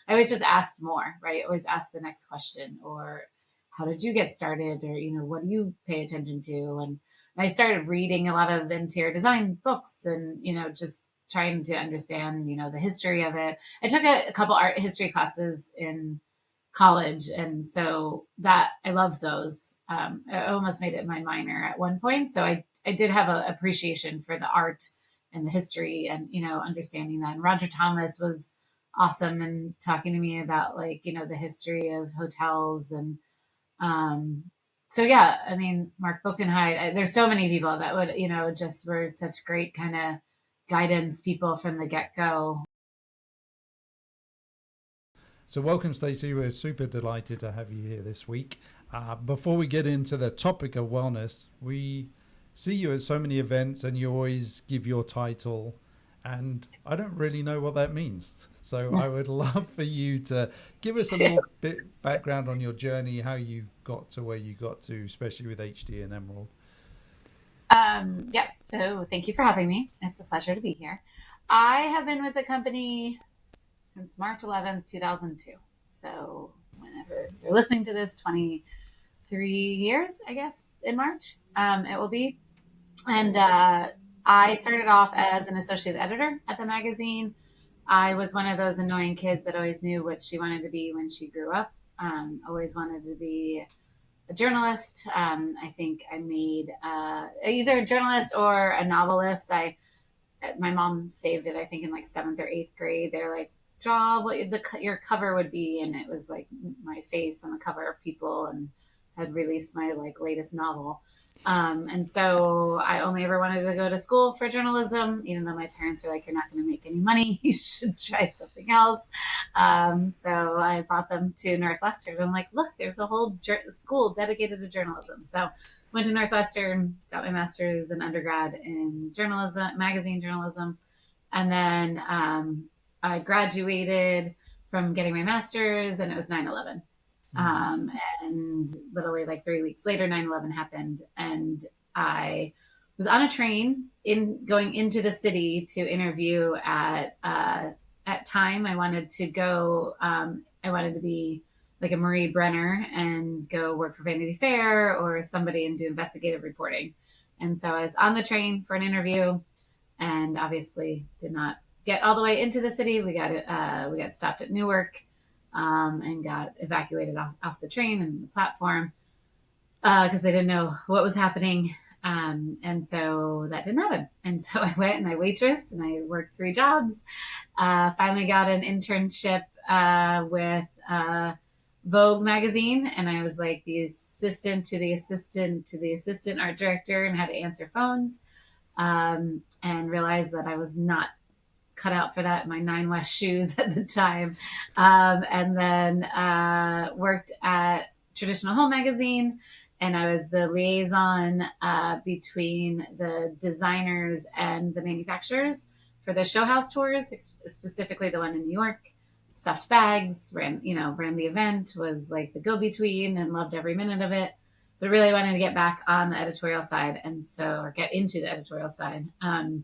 I always just asked more, right? Always asked the next question, or how did you get started? Or, what do you pay attention to? And I started reading a lot of interior design books and, just trying to understand, the history of it. I took a couple art history classes in college. And so that I love those. I almost made it my minor at one point. So I did have an appreciation for the art and the history and, understanding that. And Roger Thomas was awesome and talking to me about like, the history of hotels and, so yeah, I mean, Mark Buchenheit, there's so many people that would, just were such great kind of guidance people from the get go. So welcome, Stacy. We're super delighted to have you here this week. Before we get into the topic of wellness, we see you at so many events and you always give your title, and I don't really know what that means. So I would love for you to give us a little bit background on your journey, how you got to where you got to, especially with HD and Emerald. Yes, so thank you for having me. It's a pleasure to be here. I have been with the company since March 11th, 2002. So whenever you're listening to this, 23 years, I guess, in March, it will be. And I started off as an associate editor at the magazine. I was one of those annoying kids that always knew what she wanted to be when she grew up. Always wanted to be a journalist. I think I made either a journalist or a novelist. My mom saved it, I think, in like 7th or 8th grade. They're like, draw what your cover would be, and it was like my face on the cover of People, and had released my like latest novel. And so I only ever wanted to go to school for journalism, even though my parents were like, you're not going to make any money. You should try something else. So I brought them to Northwestern. I'm like, look, there's a whole school dedicated to journalism. So went to Northwestern, got my master's and undergrad in journalism, magazine journalism. And then I graduated from getting my master's, and it was 9/11. And literally like 3 weeks later, 9/11 happened. And I was on a train going into the city to interview at Time. I wanted to go, I wanted to be like a Marie Brenner and go work for Vanity Fair or somebody and do investigative reporting. And so I was on the train for an interview, and obviously did not get all the way into the city. We got stopped at Newark, and got evacuated off the train and the platform because they didn't know what was happening. And so that didn't happen. And so I went and I waitressed and I worked 3 jobs. Finally got an internship with Vogue magazine, and I was like the assistant to the assistant to the assistant art director and had to answer phones, and realized that I was not cut out for that in my Nine West shoes at the time. And then worked at Traditional Home Magazine, and I was the liaison between the designers and the manufacturers for the show house tours, specifically the one in New York. Stuffed bags, ran the event, was like the go-between, and loved every minute of it. But really wanted to get back on the editorial side, or get into the editorial side. And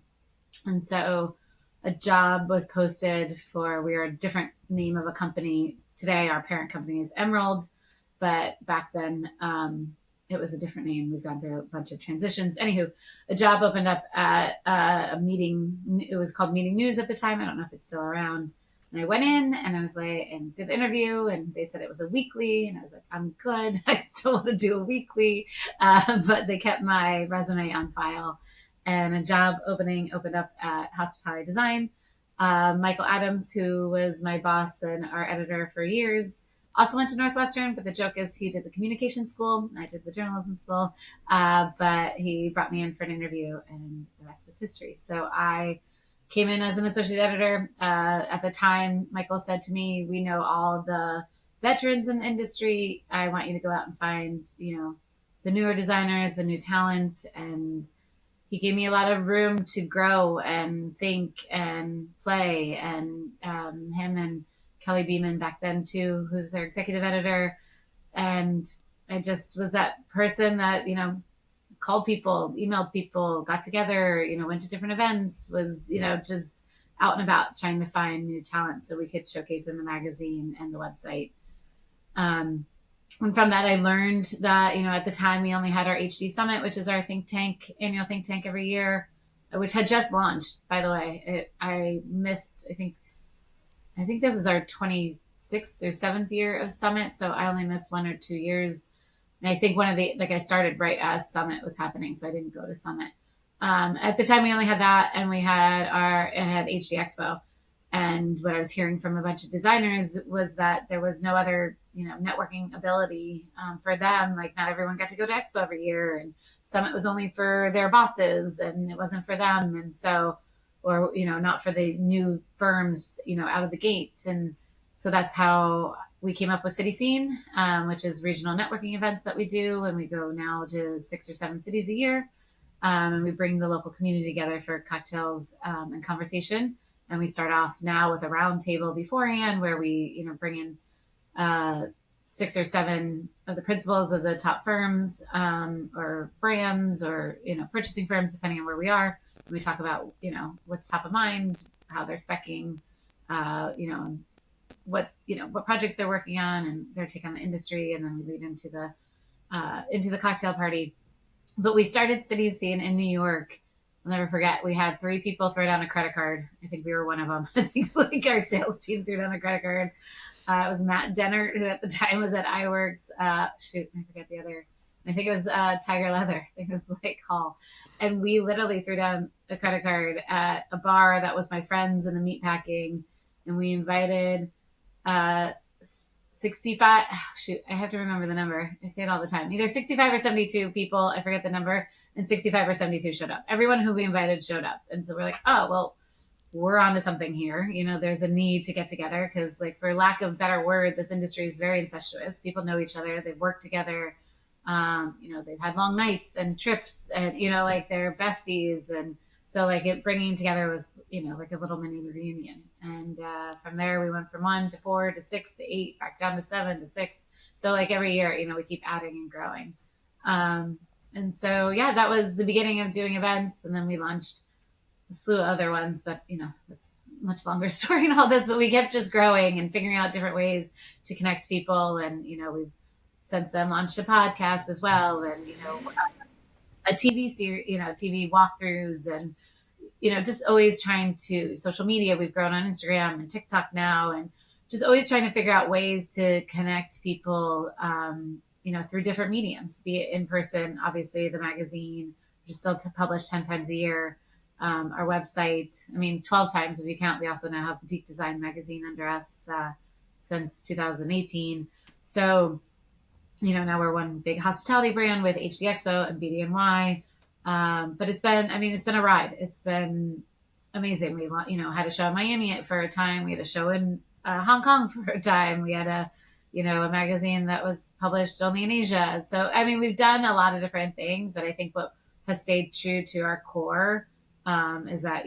so a job was posted for, we are a different name of a company today. Our parent company is Emerald, but back then it was a different name. We've gone through a bunch of transitions. Anywho, a job opened up at a meeting. It was called Meeting News at the time. I don't know if it's still around. And I went in and I was like, and did the interview, and they said it was a weekly. And I was like, I'm good. I don't want to do a weekly. But they kept my resume on file, and a job opening opened up at Hospitality Design. Michael Adams, who was my boss and our editor for years, also went to Northwestern, but the joke is he did the communication school and I did the journalism school. But he brought me in for an interview, and the rest is history. So I came in as an associate editor. At the time, Michael said to me, we know all the veterans in the industry. I want you to go out and find, the newer designers, the new talent. And he gave me a lot of room to grow and think and play. And him and Kelly Beeman back then too, who's our executive editor. And I just was that person that, called people, emailed people, got together, went to different events, was, just out and about trying to find new talent so we could showcase in the magazine and the website. And from that, I learned that, at the time we only had our HD Summit, which is our annual think tank every year, which had just launched, by the way. I missed, I think this is our 26th or 7th year of Summit. So I only missed 1 or 2 years. And I think I started right as Summit was happening. So I didn't go to Summit. At the time we only had that, and it had HD Expo. And what I was hearing from a bunch of designers was that there was no other, networking ability for them. Like, not everyone got to go to Expo every year, and Summit was only for their bosses, and it wasn't for them. And so, or, not for the new firms, out of the gate. And so that's how we came up with City Scene, which is regional networking events that we do. And we go now to 6 or 7 cities a year. And we bring the local community together for cocktails and conversation. And we start off now with a round table beforehand where we, bring in 6 or 7 of the principals of the top firms or brands or, purchasing firms, depending on where we are. And we talk about, what's top of mind, how they're speccing, what projects they're working on and their take on the industry. And then we lead into the cocktail party. But we started City Scene in New York. I'll never forget. We had 3 people throw down a credit card. I think we were one of them. I think our sales team threw down a credit card. It was Matt Dennert, who at the time was at iWorks. I forget the other. I think it was Tiger Leather. I think it was Hall. And we literally threw down a credit card at a bar that was my friends in the meatpacking. And we invited 65, I have to remember the number. I say it all the time. Either 65 or 72 people, I forget the number, and 65 or 72 showed up. Everyone who we invited showed up. And so we're like, oh, well, we're onto something here. There's a need to get together because, for lack of a better word, this industry is very incestuous. People know each other. They've worked together. They've had long nights and trips and, they're besties. And so bringing together was, a little mini reunion. And from there, we went from 1 to 4 to 6 to 8, back down to 7 to 6. So every year, we keep adding and growing. And so, yeah, that was the beginning of doing events. And then we launched a slew of other ones, but, that's a much longer story and all this, but we kept just growing and figuring out different ways to connect people. And, we've since then launched a podcast as well. And, a TV series, TV walkthroughs and, just always trying to social media. We've grown on Instagram and TikTok now, and just always trying to figure out ways to connect people, through different mediums, be it in person, obviously the magazine, which is still to publish 10 times a year. Our website, 12 times if you count. We also now have Boutique Design Magazine under us since 2018. So, now we're one big hospitality brand with HD Expo and BDNY. But it's been a ride. It's been amazing. We, had a show in Miami for a time. We had a show in Hong Kong for a time. We had a magazine that was published only in Asia. So, we've done a lot of different things, but I think what has stayed true to our core is that,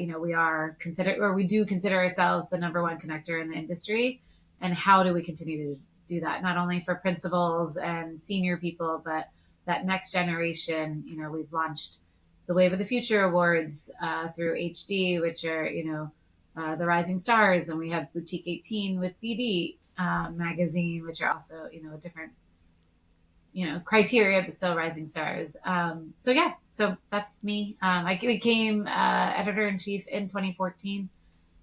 we do consider ourselves the number one connector in the industry. And how do we continue to do that? Not only for principals and senior people, but that next generation. We've launched the Wave of the Future Awards through HD, which are, the Rising Stars. And we have Boutique 18 with BD magazine, which are also, a different, criteria, but still Rising Stars. So that's me. I became editor-in-chief in 2014.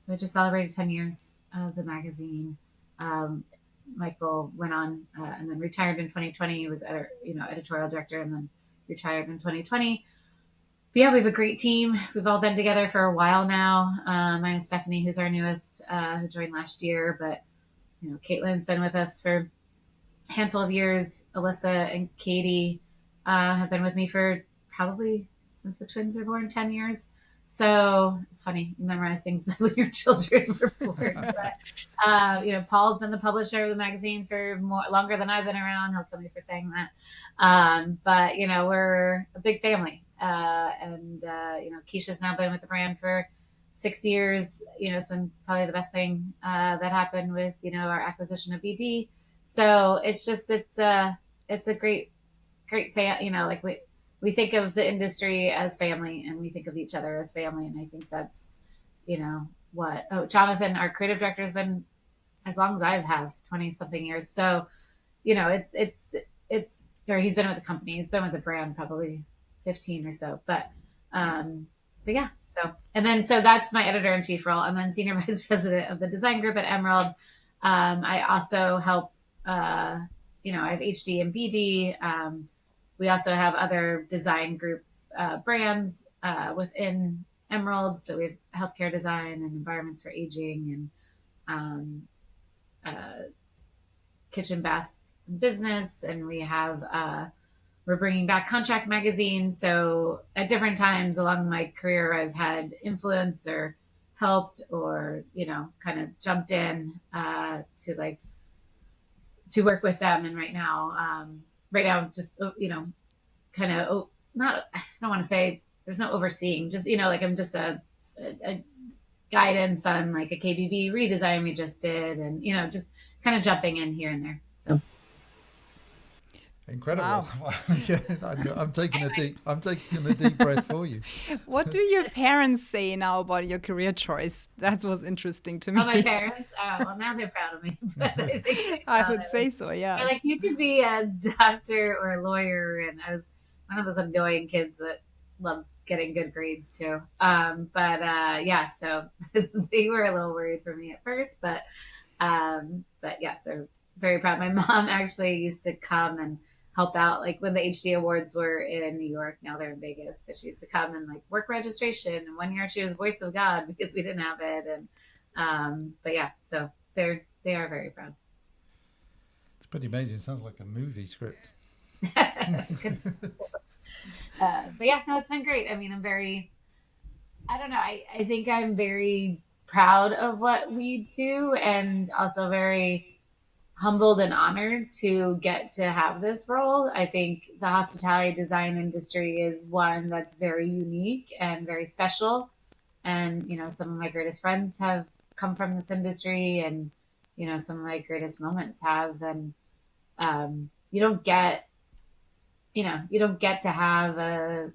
So I just celebrated 10 years of the magazine. Michael went on and then retired in 2020. He was editorial director and then retired in 2020. But yeah, we have a great team. We've all been together for a while now. Minus Stephanie, who's our newest, who joined last year. But, Caitlin's been with us for a handful of years. Alyssa and Katie have been with me for probably since the twins were born, 10 years. So it's funny, you memorize things when your children were born. But, Paul's been the publisher of the magazine for longer than I've been around. He'll kill me for saying that. But, we're a big family. And Keisha's now been with the brand for 6 years, so it's probably the best thing that happened with, our acquisition of BD. So it's a great fan, we think of the industry as family and we think of each other as family. And I think that's, Jonathan, our creative director, has been as long as I've have 20 something years. So, or he's been with the company. He's been with the brand probably 15 or so. But yeah, so that's my editor in chief role. And then senior vice president of the design group at Emerald. I also help, I have HD and BD. We also have other design group brands within Emerald. So we have healthcare design and environments for aging and kitchen, bath, business. And we're bringing back Contract Magazine. So at different times along my career, I've had influence or helped or, kind of jumped in to work with them. And right now, just, kind of, not, I don't want to say there's no overseeing, just, I'm just a guidance on like a KBB redesign we just did, and just kind of jumping in here and there. So incredible! Wow. Yeah, I'm taking a deep breath for you. What do your parents say now about your career choice? That was interesting to me. Oh, my parents? Well, now they're proud of me. But I think I would say so, yeah. They're like, you could be a doctor or a lawyer, and I was one of those annoying kids that loved getting good grades too. Yeah, so they were a little worried for me at first, but yeah, so very proud. My mom actually used to come and help out, like when the HD Awards were in New York. Now they're in Vegas, but she used to come and like work registration. And one year she was voice of God because we didn't have it. And but yeah, so they are very proud. It's pretty amazing. It sounds like a movie script. But yeah, no, it's been great. I mean, I don't know. I think I'm very proud of what we do, and also very humbled and honored to get to have this role. I think the hospitality design industry is one that's very unique and very special. And, some of my greatest friends have come from this industry, and, some of my greatest moments have. And you don't get to have a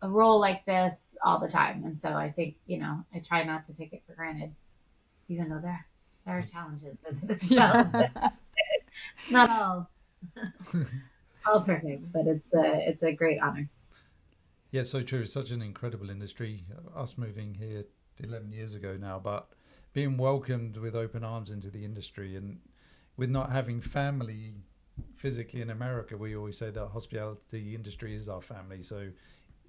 role like this all the time. And so I think, I try not to take it for granted, even though there are challenges with it as well. It's not all perfect, but it's a great honor. Yeah, so true. It's such an incredible industry. Us moving here 11 years ago now, but being welcomed with open arms into the industry, and with not having family physically in America, we always say that hospitality industry is our family. So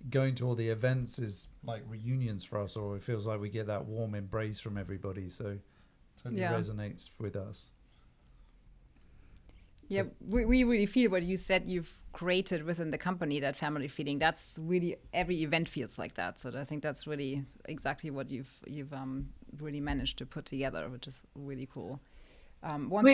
going to all the events is like reunions for us, or it feels like we get that warm embrace from everybody. So totally resonates with us. Yeah, we really feel what you said you've created within the company, that family feeling. That's really, every event feels like that. So I think that's really exactly what you've really managed to put together, which is really cool. One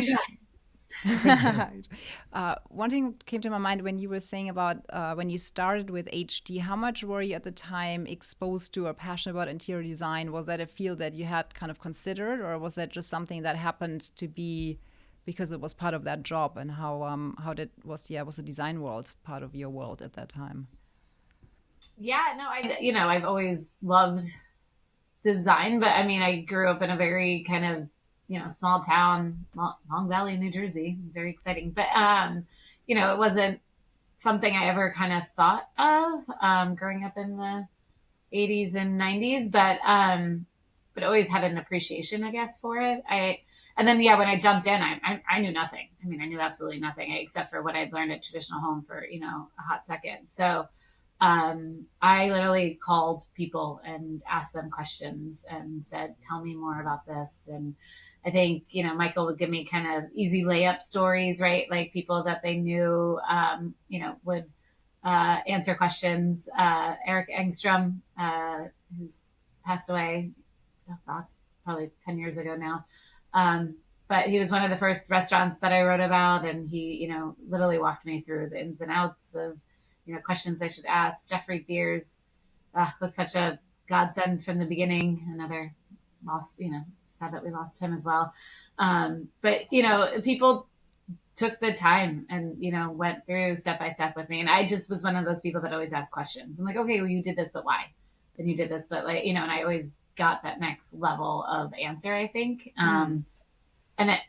thing came to my mind when you were saying about when you started with HD. How much were you at the time exposed to or passionate about interior design? Was that a field that you had kind of considered, or was that just something that happened to be because it was part of that job? And was the design world part of your world at that time? Yeah, no, I've always loved design, but I mean, I grew up in a very kind of, small town, Long Valley, New Jersey, very exciting. But, it wasn't something I ever kind of thought of growing up in the 80s and 90s, but always had an appreciation, I guess, for it. And then, when I jumped in, I knew nothing. I mean, I knew absolutely nothing except for what I'd learned at Traditional Home for, a hot second. So I literally called people and asked them questions and said, tell me more about this. And I think, Michael would give me kind of easy layup stories, right? Like people that they knew, would answer questions. Eric Engstrom, who's passed away, probably 10 years ago now. But he was one of the first restaurants that I wrote about. And he, literally walked me through the ins and outs of, questions I should ask. Jeffrey Beers was such a godsend from the beginning. Another lost, sad that we lost him as well. But, people took the time and, went through step by step with me. And I just was one of those people that always asked questions. I'm like, okay, well, you did this, but why? And you did this, but and I always got that next level of answer, I think. And it,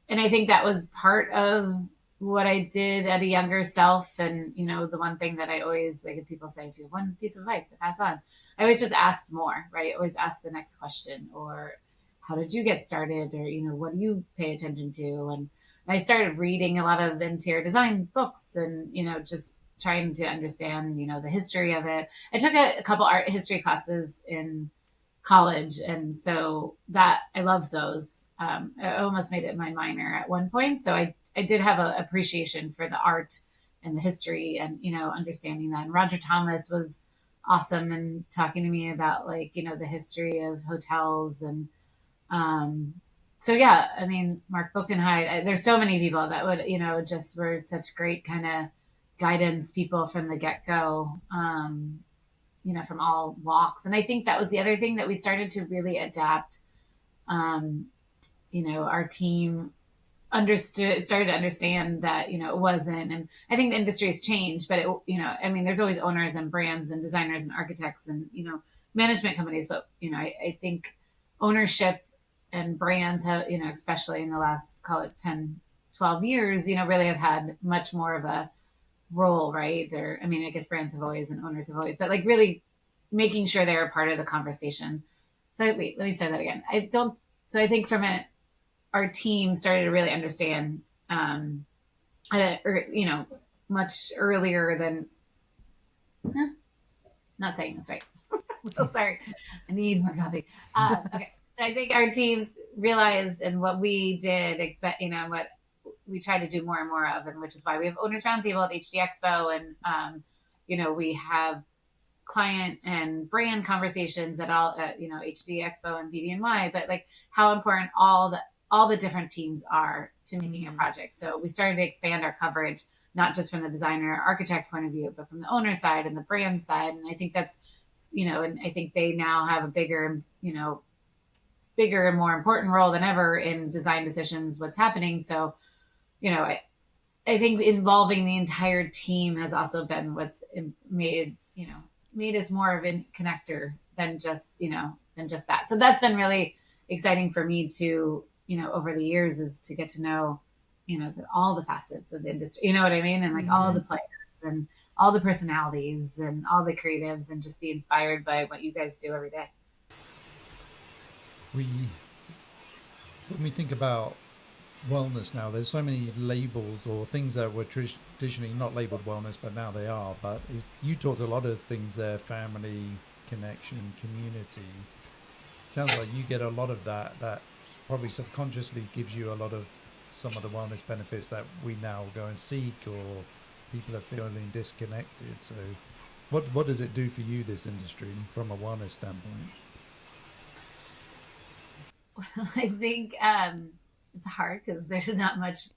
and I think that was part of what I did at a younger self. And, the one thing that I always, like, if people say, if you have one piece of advice to pass on, I always just asked more, right? Always ask the next question, or how did you get started? Or, what do you pay attention to? And I started reading a lot of interior design books and, just trying to understand, the history of it. I took a couple art history classes in college, and so that I love those. I almost made it my minor at one point, so I did have an appreciation for the art and the history, and understanding that. And Roger Thomas was awesome and talking to me about, like, the history of hotels. And so yeah, I mean, Mark Buchenheit, there's so many people that would, just were such great kind of guidance people from the get-go, from all walks. And I think that was the other thing that we started to really adapt. Our team started to understand that, it wasn't, and I think the industry has changed, but there's always owners and brands and designers and architects and, management companies. But, I think ownership and brands have, especially in the last, call it 10, 12 years, really have had much more of a role, right? Or, I guess brands have always and owners have always, but like really making sure they're a part of the conversation. So wait, let me say that again. I think from it, our team started to really understand, much earlier than, not saying this right. Oh, sorry. I need more coffee. Okay. So I think our teams realized, and what we did expect, what we tried to do more and more of, and which is why we have Owners Roundtable at HD Expo. And, we have client and brand conversations at all at, HD Expo and BDNY, but like how important all the different teams are to making a project. So we started to expand our coverage, not just from the designer or architect point of view, but from the owner side and the brand side. And I think that's, and I think they now have a bigger and more important role than ever in design decisions, what's happening. So, I think involving the entire team has also been what's made us more of a connector than just that. So that's been really exciting for me to, over the years, is to get to know, all the facets of the industry, you know what I mean? And like all the players and all the personalities and all the creatives, and just be inspired by what you guys do every day. When we think about wellness now, there's so many labels or things that were traditionally not labeled wellness, but now they are. But you talked a lot of things there: family, connection, community. Sounds like you get a lot of that probably subconsciously gives you a lot of some of the wellness benefits that we now go and seek, or people are feeling disconnected. So what does it do for you, this industry, from a wellness standpoint? Well, I think it's hard because there's not much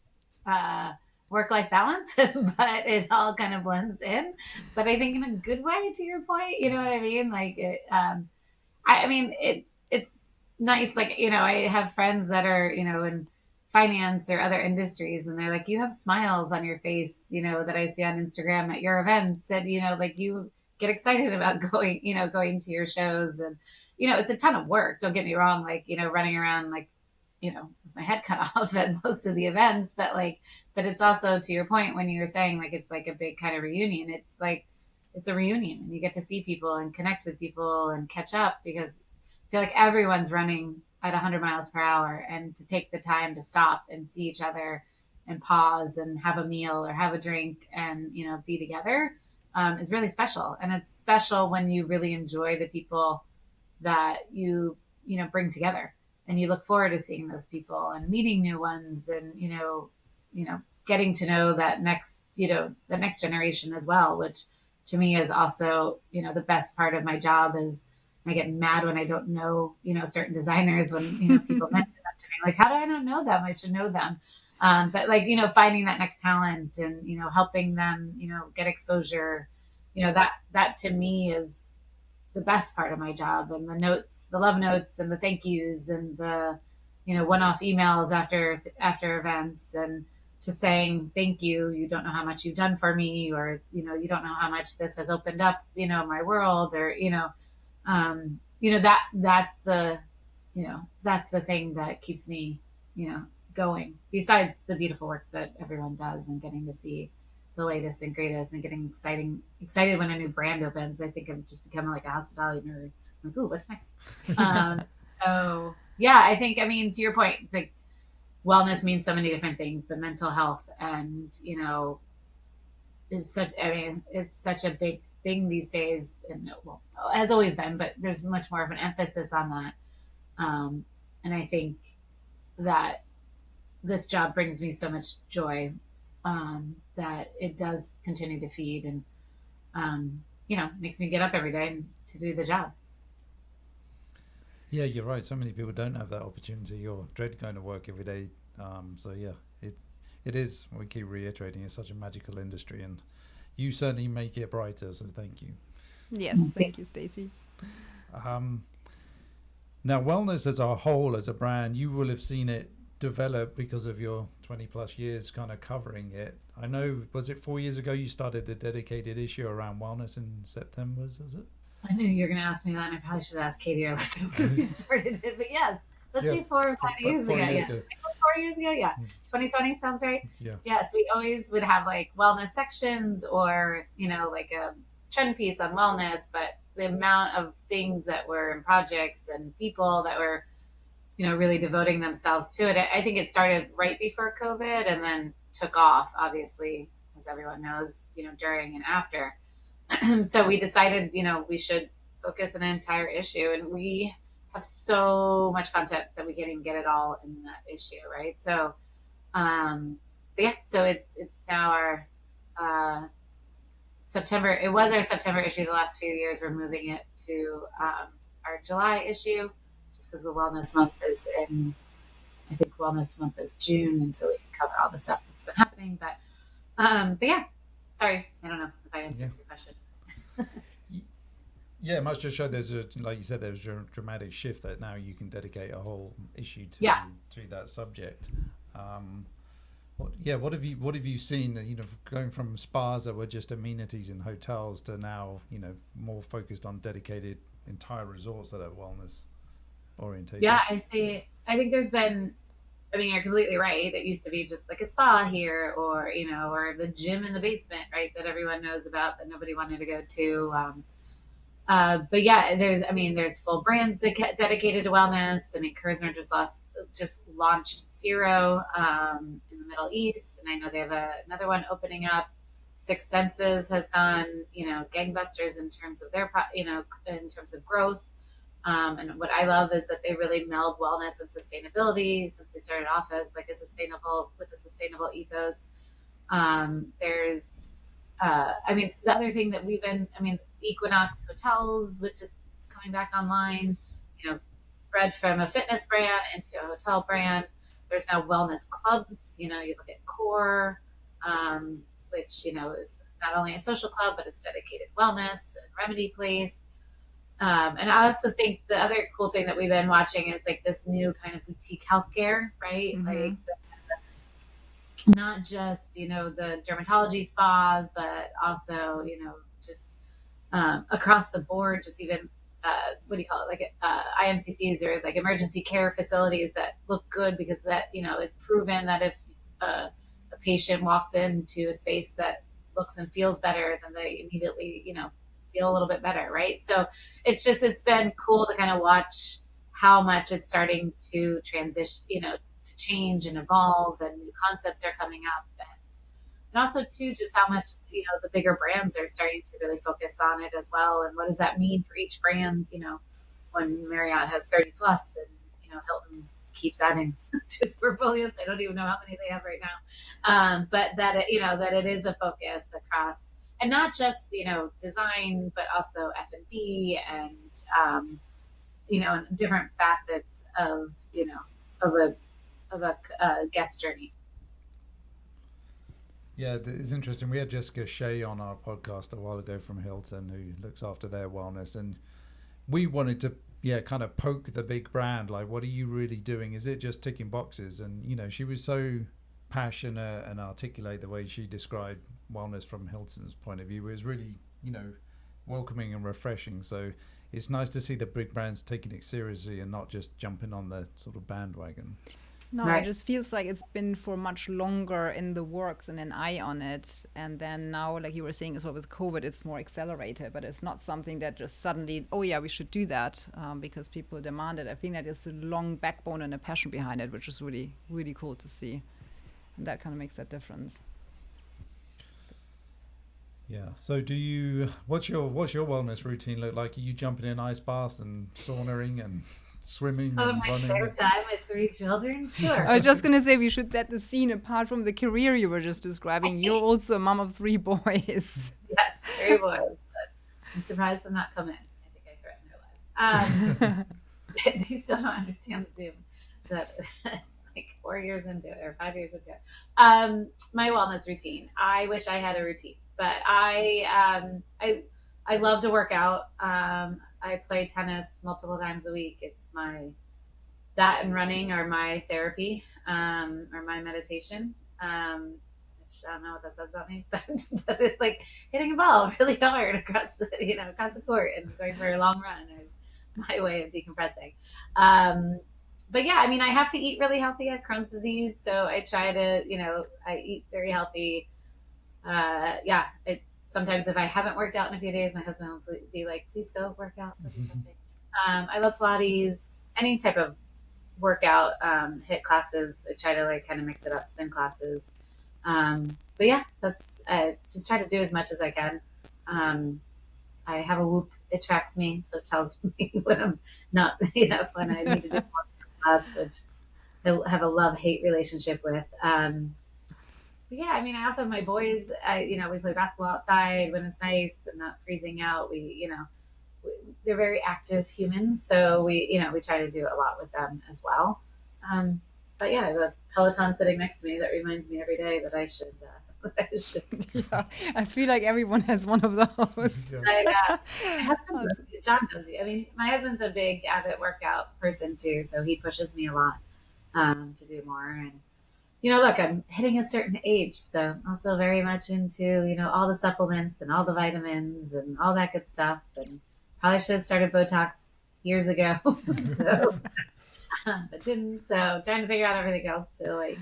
work-life balance, but it all kind of blends in. But I think in a good way, to your point, you know what I mean? Like it's nice. Like, I have friends that are, in finance or other industries, and they're like, you have smiles on your face, that I see on Instagram at your events. And, like, you get excited about going to your shows. And, it's a ton of work. Don't get me wrong. Like, running around, like, with my head cut off at most of the events, but it's also, to your point, when you were saying, like, it's like a big kind of reunion. It's like, it's a reunion, and you get to see people and connect with people and catch up, because I feel like everyone's running at 100 miles per hour, and to take the time to stop and see each other and pause and have a meal or have a drink and, be together, is really special. And it's special when you really enjoy the people that you bring together, and you look forward to seeing those people and meeting new ones, and, getting to know the next generation as well, which to me is also, the best part of my job. Is I get mad when I don't know, certain designers, when, people mention that to me, like, how do I not know them? I should know them. But like, finding that next talent and, helping them, get exposure, that to me is the best part of my job. And the notes, the love notes and the thank yous and the, one-off emails after events, and just saying, thank you. You don't know how much you've done for me, or, you don't know how much this has opened up, my world, or, that's the, that's the thing that keeps me, going, besides the beautiful work that everyone does and getting to see the latest and greatest and getting excited when a new brand opens. I think I've just become like a hospitality nerd. I'm like, ooh, what's next? Um, so yeah, I think, I mean, to your point, like wellness means so many different things, but mental health and, it's such a big thing these days, and well, has always been, but there's much more of an emphasis on that. And I think that this job brings me so much joy, that it does continue to feed and, makes me get up every day and to do the job. Yeah, you're right. So many people don't have that opportunity or dread going to work every day. So yeah, it is. We keep reiterating it's such a magical industry, and you certainly make it brighter. So thank you. Yes, thank you, Stacy. Now, wellness as a whole, as a brand, you will have seen it develop because of your 20 plus years kind of covering it. I know, was it 4 years ago you started the dedicated issue around wellness in September, was it? I knew you were going to ask me that, and I probably should have asked Katie or Alyssa when we started it. But yes, let's say 4 or 5 years ago. Yeah, 4 years ago. Yeah, 2020 sounds right. Yeah. Yes, we always would have like wellness sections or like a trend piece on wellness, but the amount of things that were in projects and people that were really devoting themselves to it. I think it started right before COVID and then took off, obviously, as everyone knows, during and after. So we decided, we should focus an entire issue, and we have so much content that we can't even get it all in that issue, right? So, but yeah, so it's now our September. It was our September issue the last few years. We're moving it to our July issue, just because the wellness month is in. I think wellness month is June, and so we can cover all the stuff that's been happening. But yeah, sorry, I don't know if I answered your question. Yeah, it must just show like you said, there's a dramatic shift that now you can dedicate a whole issue to that subject. What have you seen? Going from spas that were just amenities in hotels to now, more focused on dedicated entire resorts that are wellness orientated. Yeah, I think there's been. I mean, you're completely right. It used to be just like a spa here, or or the gym in the basement, right? That everyone knows about, that nobody wanted to go to. But yeah, there's full brands dedicated to wellness. I mean, Kerzner just launched Zero in the Middle East, and I know they have another one opening up. Six Senses has gone, gangbusters in terms of their, in terms of growth. And what I love is that they really meld wellness and sustainability since they started off as like a sustainable ethos. There's, the other thing that Equinox Hotels, which is coming back online, bred from a fitness brand into a hotel brand. There's now wellness clubs. You look at Core, which, is not only a social club, but it's dedicated wellness, and Remedy Place. And I also think the other cool thing that we've been watching is like this new kind of boutique healthcare, right? Mm-hmm. Like not just, the dermatology spas, but also, just across the board, just even, what do you call it? Like IMCCs or like emergency care facilities that look good because that, it's proven that if a patient walks into a space that looks and feels better, then they immediately, feel a little bit better, right? So it's been cool to kind of watch how much it's starting to transition, to change and evolve, and new concepts are coming up, and also too just how much the bigger brands are starting to really focus on it as well. And what does that mean for each brand? When Marriott has 30 plus, and Hilton keeps adding to its portfolios. I don't even know how many they have right now, but that it is a focus across. And not just design, but also F&B and different facets of a guest journey. Yeah, it's interesting. We had Jessica Shea on our podcast a while ago from Hilton, who looks after their wellness, and we wanted to kind of poke the big brand, like, what are you really doing? Is it just ticking boxes? And she was so passionate and articulate the way she described wellness from Hilton's point of view. It was really welcoming and refreshing. So it's nice to see the big brands taking it seriously and not just jumping on the sort of bandwagon. No, Right. it just feels like it's been for much longer in the works and an eye on it. And then now, like you were saying as well with COVID, it's more accelerated, but it's not something that just suddenly, oh yeah, we should do that because people demand it. I think that is a long backbone and a passion behind it, which is really, really cool to see. And that kind of makes that difference. Yeah. So what's your wellness routine look like? Are you jumping in ice baths and sauning and swimming Oh, and my running? spare time with 3 children? Sure. I was just going to say we should set the scene apart from the career you were just describing. You're also a mom of 3 boys. Yes, 3 boys. But I'm surprised they're not coming. I think I threatened their lives. They still don't understand Zoom. That it's like 4 years into it or 5 years into it. My wellness routine. I wish I had a routine, but I love to work out. I play tennis multiple times a week. It's that and running are my therapy, or my meditation. Which I don't know what that says about me, but it's like hitting a ball really hard across the court and going for a long run is my way of decompressing. But yeah, I mean, I have to eat really healthy. I have Crohn's disease, so I try to, I eat very healthy. Yeah, sometimes if I haven't worked out in a few days, my husband will be like, please go work out, go do something. I love Pilates, any type of workout, HIIT classes. I try to kind of mix it up, spin classes. But yeah, that's, just try to do as much as I can. I have a Whoop. It tracks me, so it tells me when I'm not, when I need to do more class, which I have a love-hate relationship with. But yeah, I mean, I also have my boys. We play basketball outside when it's nice and not freezing out. They're very active humans, so we try to do a lot with them as well. But yeah, I have a Peloton sitting next to me that reminds me every day that I should. Yeah, I feel like everyone has one of those. My husband John does. I mean, my husband's a big avid workout person too, so he pushes me a lot to do more. And look, I'm hitting a certain age, so I'm also very much into all the supplements and all the vitamins and all that good stuff. And probably should have started Botox years ago, so but didn't. So trying to figure out everything else to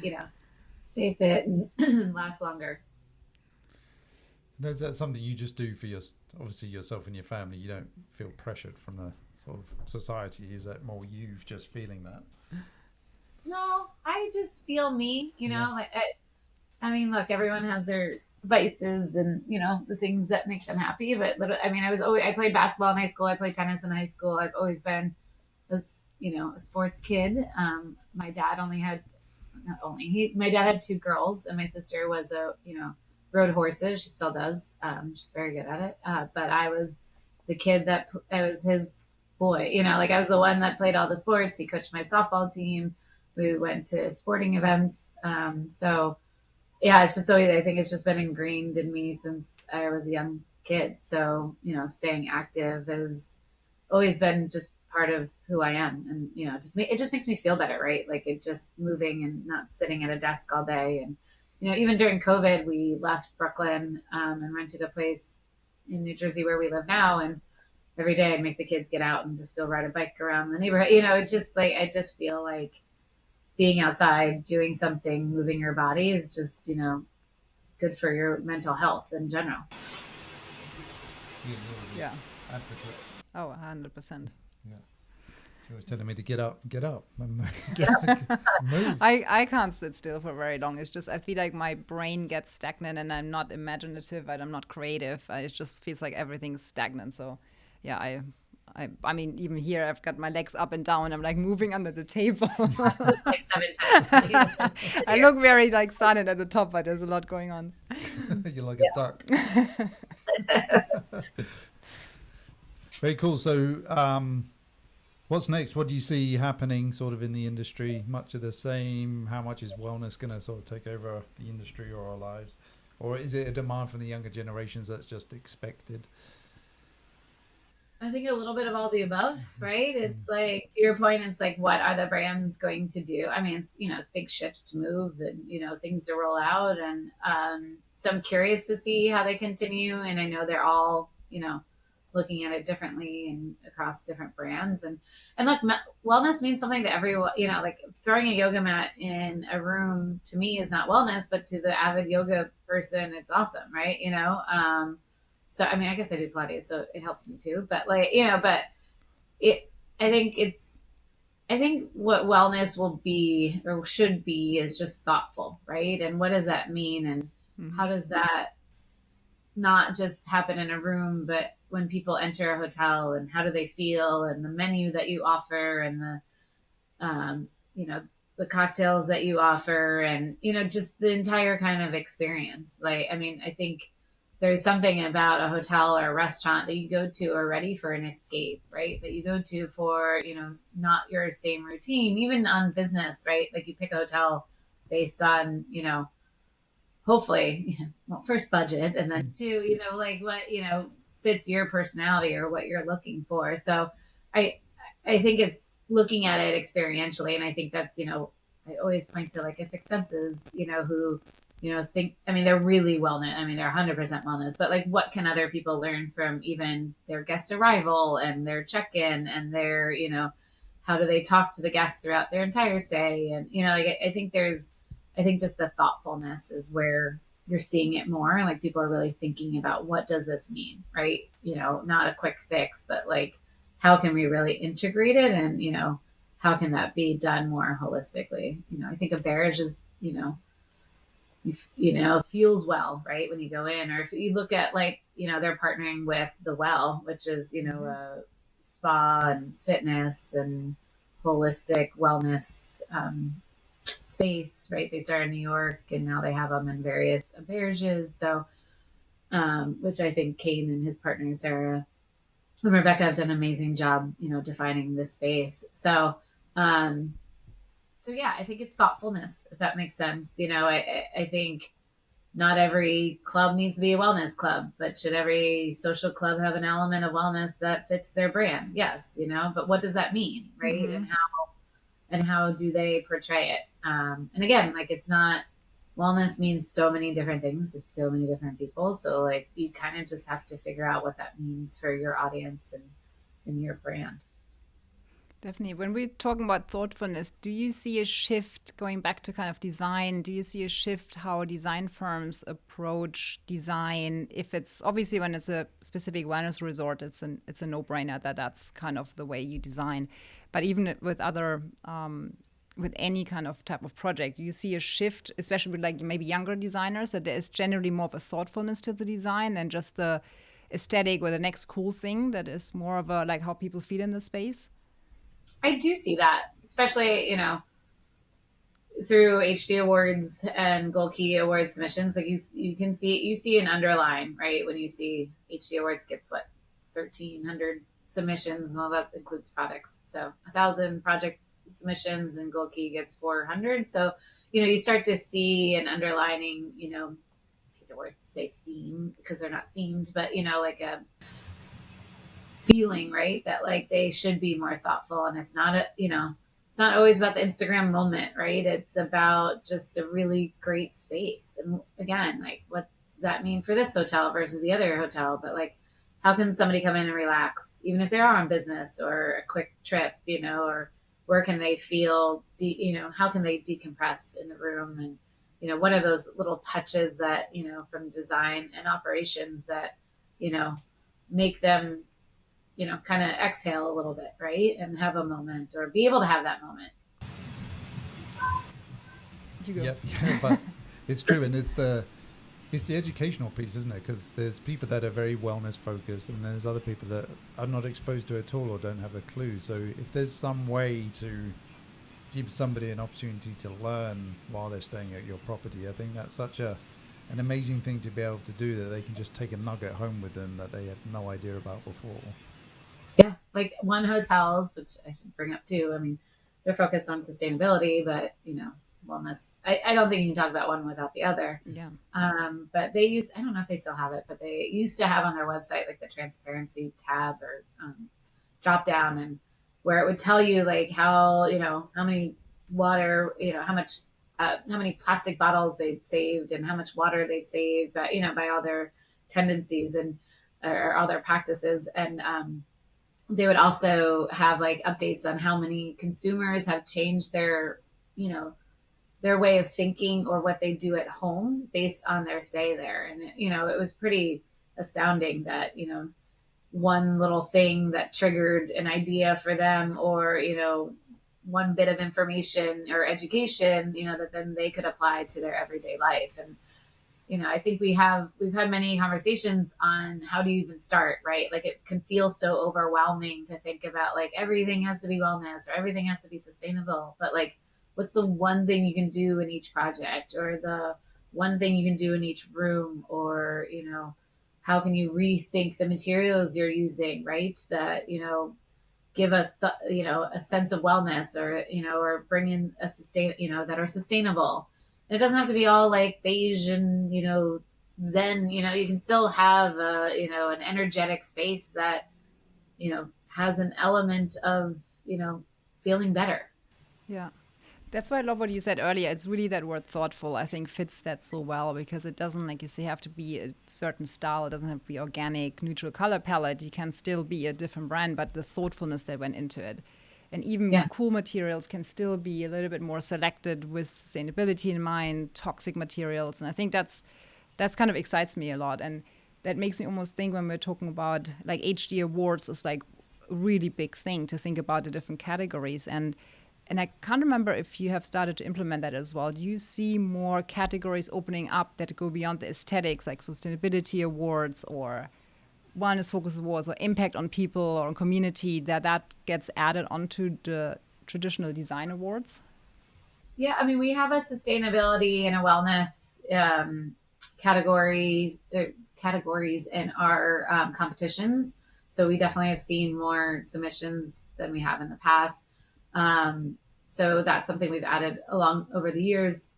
stay fit and last longer. Is that something you just do for obviously yourself and your family? You don't feel pressured from the sort of society? Is that more you just feeling that? No, I just feel me, Yeah. I mean, look, everyone has their vices and, the things that make them happy. But I played basketball in high school. I played tennis in high school. I've always been a sports kid. My dad my dad had 2 girls, and my sister was rode horses. She still does. She's very good at it. But I was the kid I was his boy, I was the one that played all the sports. He coached my softball team. We went to sporting events. So yeah, it's just always, I think it's just been ingrained in me since I was a young kid. So, staying active has always been just part of who I am. And, it just makes me feel better, right? Like it just moving and not sitting at a desk all day. And, even during COVID, we left Brooklyn and rented a place in New Jersey where we live now. And every day I'd make the kids get out and just go ride a bike around the neighborhood. It's just I just feel like being outside, doing something, moving your body is just, good for your mental health in general. Yeah. Advocate. Oh, 100%. Yeah. She was telling me to get up, and move. I can't sit still for very long. It's just I feel like my brain gets stagnant and I'm not imaginative and I'm not creative. It just feels like everything's stagnant. So yeah, I mean, even here I've got my legs up and down. I'm like moving under the table. Like 7 times. I look very silent at the top, but there's a lot going on. You're like a duck. Very cool. So what's next? What do you see happening sort of in the industry? Much of the same? How much is wellness going to sort of take over the industry or our lives? Or is it a demand from the younger generations that's just expected? I think a little bit of all the above, right? It's like, to your point, it's like, what are the brands going to do? I mean, it's big ships to move and, things to roll out. And so I'm curious to see how they continue. And I know they're all, looking at it differently and across different brands. And look, wellness means something to everyone. Like throwing a yoga mat in a room to me is not wellness, but to the avid yoga person, it's awesome, right? So I mean, I guess I do Pilates, so it helps me too. But but it, I think I think what wellness will be or should be is just thoughtful, right? And what does that mean? And how does that not just happen in a room, but when people enter a hotel, and how do they feel, and the menu that you offer, and um, the cocktails that you offer, and just the entire kind of experience. Like, I mean, I think there's something about a hotel or a restaurant that you go to already for an escape, right? That you go to for not your same routine, even on business, right? Like you pick a hotel based on hopefully, well, first budget, and then two, like what fits your personality or what you're looking for. So I I think it's looking at it experientially, and I think that's I always point to like a Six Senses, who think, I mean, they're really wellness. I mean, they're 100% wellness, but like what can other people learn from even their guest arrival and their check-in and their how do they talk to the guests throughout their entire stay? And like I think just the thoughtfulness is where you're seeing it more. Like people are really thinking about what does this mean, right? Not a quick fix, but like how can we really integrate it, and how can that be done more holistically? I think a Barrage is feels well, right, when you go in. Or if you look at like they're partnering with the Well, which is a spa and fitness and holistic wellness space, right? They started in New York, and now they have them in various Berges. So which I think Kane and his partner Sarah and Rebecca have done an amazing job defining this space. So yeah, I think it's thoughtfulness, if that makes sense. I think not every club needs to be a wellness club, but should every social club have an element of wellness that fits their brand? Yes, but what does that mean, right? Mm-hmm. And how do they portray it? And again, like it's not, wellness means so many different things to so many different people. So like you kind of just have to figure out what that means for your audience and your brand. Definitely. When we're talking about thoughtfulness, do you see a shift going back to kind of design? Do you see a shift how design firms approach design? If it's obviously when it's a specific wellness resort, it's a no-brainer that that's kind of the way you design. But even with other with any kind of type of project, you see a shift, especially with like maybe younger designers, that there is generally more of a thoughtfulness to the design than just the aesthetic or the next cool thing. That is more of a like how people feel in the space. I do see that, especially, through HD Awards and Gold Key Award submissions. Like you see an underline, right? When you see HD Awards gets 1,300 submissions. Well, that includes products. So 1,000 project submissions, and Gold Key gets 400. So, you start to see an underlining, I hate the word say theme because they're not themed, but like a feeling, right, that like they should be more thoughtful. And it's not it's not always about the Instagram moment, right? It's about just a really great space. And again, like what does that mean for this hotel versus the other hotel? But like how can somebody come in and relax, even if they are on business or a quick trip, or where can they feel how can they decompress in the room? And what are those little touches that from design and operations that make them kind of exhale a little bit, right? And have a moment or be able to have that moment. You go. Yep, yeah, but it's true, and it's the educational piece, isn't it? Because there's people that are very wellness focused, and there's other people that are not exposed to it at all or don't have a clue. So if there's some way to give somebody an opportunity to learn while they're staying at your property, I think that's such an amazing thing to be able to do, that they can just take a nugget home with them that they had no idea about before. Yeah, like One Hotels, which I can bring up too. I mean, they're focused on sustainability, but wellness. I don't think you can talk about one without the other. Yeah. But they use, I don't know if they still have it, but they used to have on their website like the transparency tab or drop down, and where it would tell you like how how many water, how many plastic bottles they've saved and how much water they've saved, but by all their tendencies. And or all their practices. And they would also have like updates on how many consumers have changed their, you know, their way of thinking or what they do at home based on their stay there. And, you know, it was pretty astounding that, you know, one little thing that triggered an idea for them, or, you know, one bit of information or education, you know, that then they could apply to their everyday life. And, you know, I think we've had many conversations on how do you even start, right? Like it can feel so overwhelming to think about like everything has to be wellness or everything has to be sustainable. But like, what's the one thing you can do in each project, or the one thing you can do in each room, or, you know, how can you rethink the materials you're using, right? That, you know, give you know, a sense of wellness, or, you know, or bring in a you know, that are sustainable. And it doesn't have to be all like beige and, you know, zen. You know, you can still have a, you know, an energetic space that, you know, has an element of, you know, feeling better. Yeah. That's why I love what you said earlier. It's really that word thoughtful, I think, fits that so well, because it doesn't, like you say, have to be a certain style. It doesn't have to be organic, neutral color palette. You can still be a different brand, but the thoughtfulness that went into it. And even Yeah. cool materials can still be a little bit more selected with sustainability in mind, toxic materials. And I think that's kind of excites me a lot. And that makes me almost think, when we're talking about like HD awards, is like a really big thing to think about the different categories. And I can't remember if you have started to implement that as well. Do you see more categories opening up that go beyond the aesthetics, like sustainability awards or wellness focus awards or impact on people or on community, that gets added onto the traditional design awards? Yeah. I mean, we have a sustainability and a wellness categories in our competitions. So we definitely have seen more submissions than we have in the past. So that's something we've added along over the years.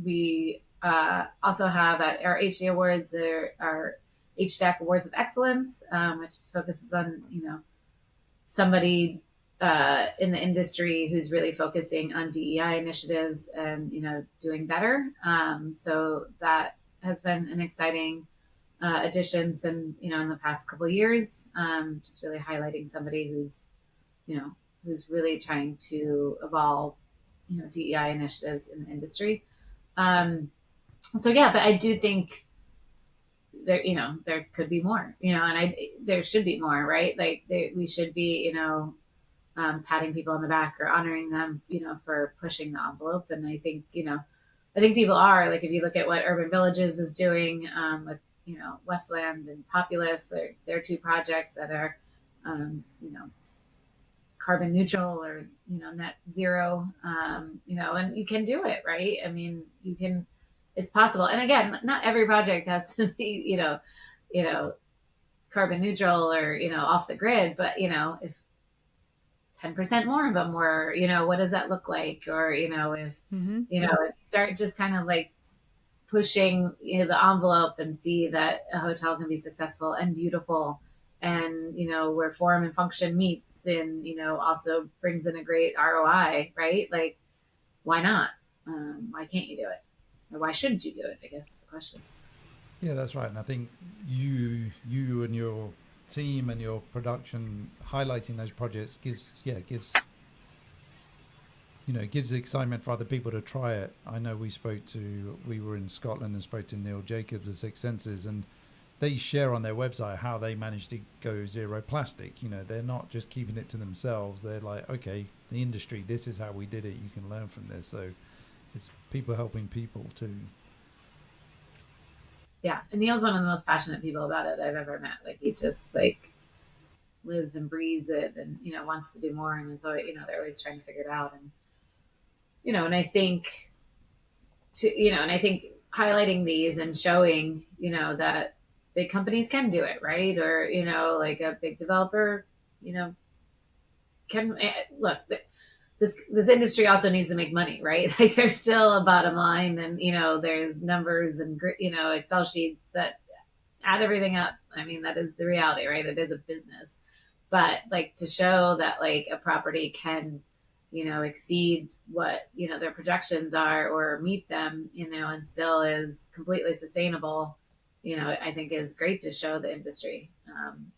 We also have at our HD Awards, our HDAC Awards of Excellence, which focuses on, you know, somebody in the industry who's really focusing on DEI initiatives and, you know, doing better. So that has been an exciting addition, and, you know, in the past couple of years, just really highlighting somebody who's, you know, who's really trying to evolve, you know, DEI initiatives in the industry. So yeah, but I do think there, you know, there could be more, you know, and there should be more, right? Like we should be, you know, patting people on the back or honoring them, you know, for pushing the envelope. And I think, you know, I think people are, like, if you look at what Urban Villages is doing with, you know, Westland and Populous, they're two projects that are, you know, carbon neutral or, you know, net zero, you know, and you can do it, right? I mean, you can, it's possible. And again, not every project has to be, you know, carbon neutral or, you know, off the grid, but, you know, if 10% more of them were, you know, what does that look like? Or, you know, if, you know, start just kind of like pushing, you know, the envelope and see that a hotel can be successful and beautiful, and, you know, where form and function meets, and, you know, also brings in a great ROI, right? Like, why not? Why can't you do it? Or why shouldn't you do it, I guess is the question. Yeah, that's right. And I think you and your team and your production highlighting those projects gives you know, it gives excitement for other people to try it. I know we were in Scotland and spoke to Neil Jacobs of Six Senses, and they share on their website how they managed to go zero plastic. You know, they're not just keeping it to themselves. They're like, okay, the industry, this is how we did it. You can learn from this. So it's people helping people too. Yeah. And Neil's one of the most passionate people about it I've ever met. Like, he just like lives and breathes it, and, you know, wants to do more. And so, you know, they're always trying to figure it out. And, you know, and I think highlighting these and showing, you know, that big companies can do it, right? Or, you know, like a big developer, you know, can look, this industry also needs to make money, right? Like, there's still a bottom line, and, you know, there's numbers and, you know, Excel sheets that add everything up. I mean, that is the reality, right? It is a business. But like, to show that like a property can, you know, exceed what, you know, their projections are or meet them, you know, and still is completely sustainable, I think is great to show the industry,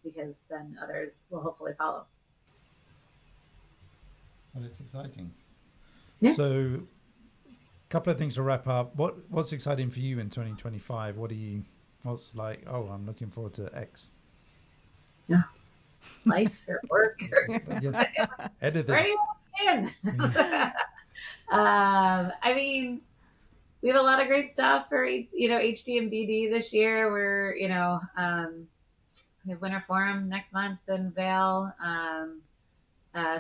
because then others will hopefully follow. Well, it's exciting. Yeah. So, a couple of things to wrap up. What's exciting for you in 2025? What's like, oh, I'm looking forward to X. Yeah. Life or work or Anything. where do you want to I mean, we have a lot of great stuff for HD and BD this year. We're we have Winter Forum next month in Vail.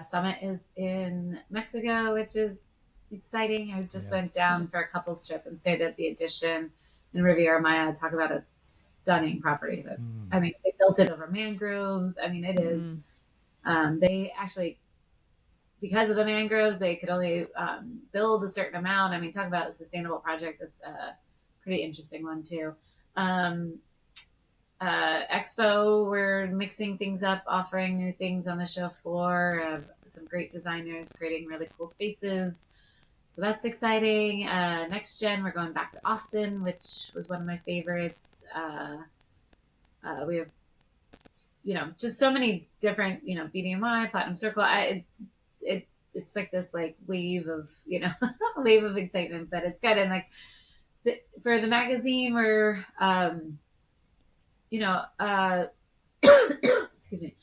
Summit is in Mexico, which is exciting. I just went down for a couples trip and stayed at the Edition in Riviera Maya. Talk about a stunning property. I mean, they built it over mangroves. I mean, it is. They actually, because of the mangroves, they could only build a certain amount. I mean, talk about a sustainable project. That's a pretty interesting one too. Expo, we're mixing things up, offering new things on the show floor. Some great designers creating really cool spaces. So that's exciting. Next Gen, we're going back to Austin, which was one of my favorites. We have, just so many different, BDMI, Platinum Circle. It's like this wave of, wave of excitement, but it's good. And for the magazine, we're, excuse me.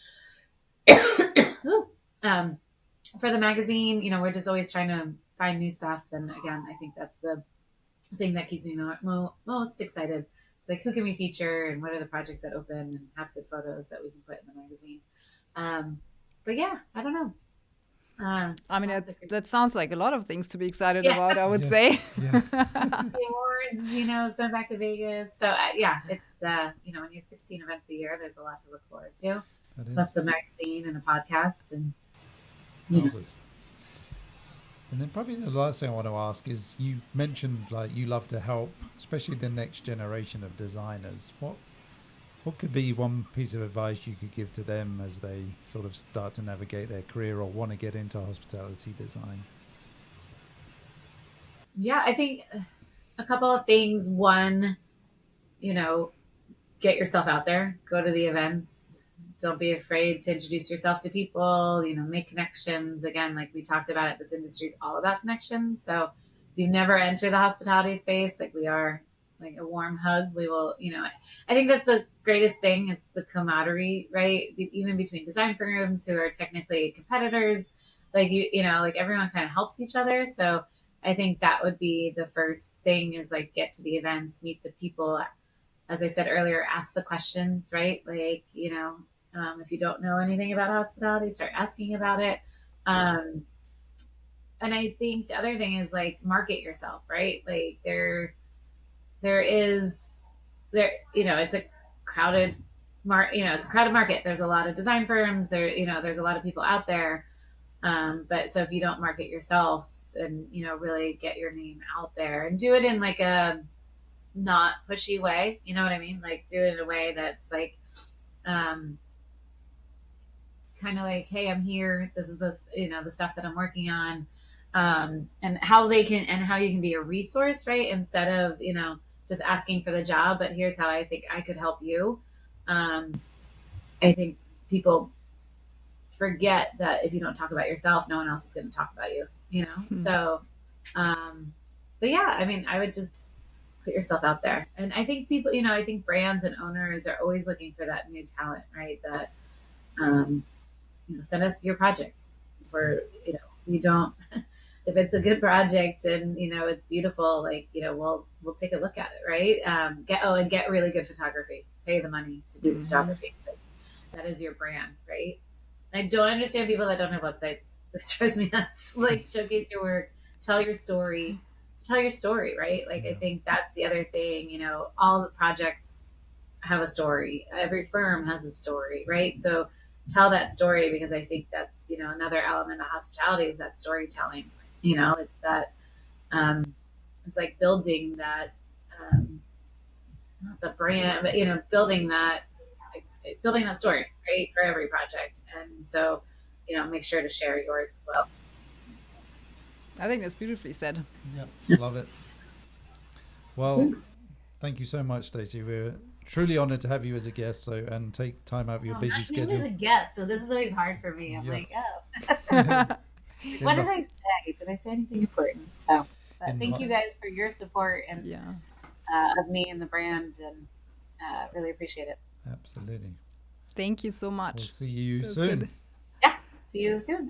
For the magazine, we're just always trying to find new stuff. And again, I think that's the thing that keeps me most excited. It's like, who can we feature and what are the projects that open and have good photos that we can put in the magazine? But yeah, I don't know. I mean, that sounds like a lot of things to be excited about, I would say. Yeah. The awards, it's going back to Vegas. So, it's, when you have 16 events a year, there's a lot to look forward to. Plus the magazine and the podcast. And, And then probably the last thing I want to ask is, you mentioned you love to help, especially the next generation of designers. What could be one piece of advice you could give to them as they sort of start to navigate their career or want to get into hospitality design? Yeah, I think a couple of things. One, get yourself out there, go to the events. Don't be afraid to introduce yourself to people, make connections. Again, like we talked about it, this industry is all about connections. So if you've never entered the hospitality space, like we are, like a warm hug, we will, I think that's the greatest thing is the camaraderie, right? Even between design firms who are technically competitors, like everyone kind of helps each other. So I think that would be the first thing is get to the events, meet the people. As I said earlier, ask the questions, right? If you don't know anything about hospitality, start asking about it. And I think the other thing is market yourself, right? It's a crowded it's a crowded market. There's a lot of design firms there's a lot of people out there. But so if you don't market yourself and, really get your name out there and do it in a not pushy way, you know what I mean? Do it in a way that's kind of hey, I'm here. This is the stuff that I'm working on. And how you can be a resource, right? Instead of, just asking for the job, but here's how I think I could help you. I think people forget that if you don't talk about yourself, no one else is going to talk about you, So, but yeah, I mean, I would just put yourself out there. And I think people, I think brands and owners are always looking for that new talent, right? That, send us your projects we don't, if it's a good project and, it's beautiful, we'll take a look at it. Right. Get really good photography, pay the money to do the photography. That is your brand. Right. And I don't understand people that don't have websites. That drives me nuts. Showcase your work, tell your story, right? I think that's the other thing, all the projects have a story. Every firm has a story, right? So tell that story, because I think that's, another element of hospitality is that storytelling. It's that, it's building that, not the brand, but, building that story, right? For every project. And so, make sure to share yours as well. I think that's beautifully said. Yeah, love it. Well, thanks. Thank you so much, Stacy. We're Truly honored to have you as a guest. So, and take time out of your I'm busy not usually schedule. the guest, so this is always hard for me. I'm Yeah. like, oh, what did I say? Did I say anything important? So, but thank you guys for your support and Yeah. of me and the brand, and really appreciate it. Absolutely. Thank you so much. We'll see you That's soon. good. Yeah, see you soon.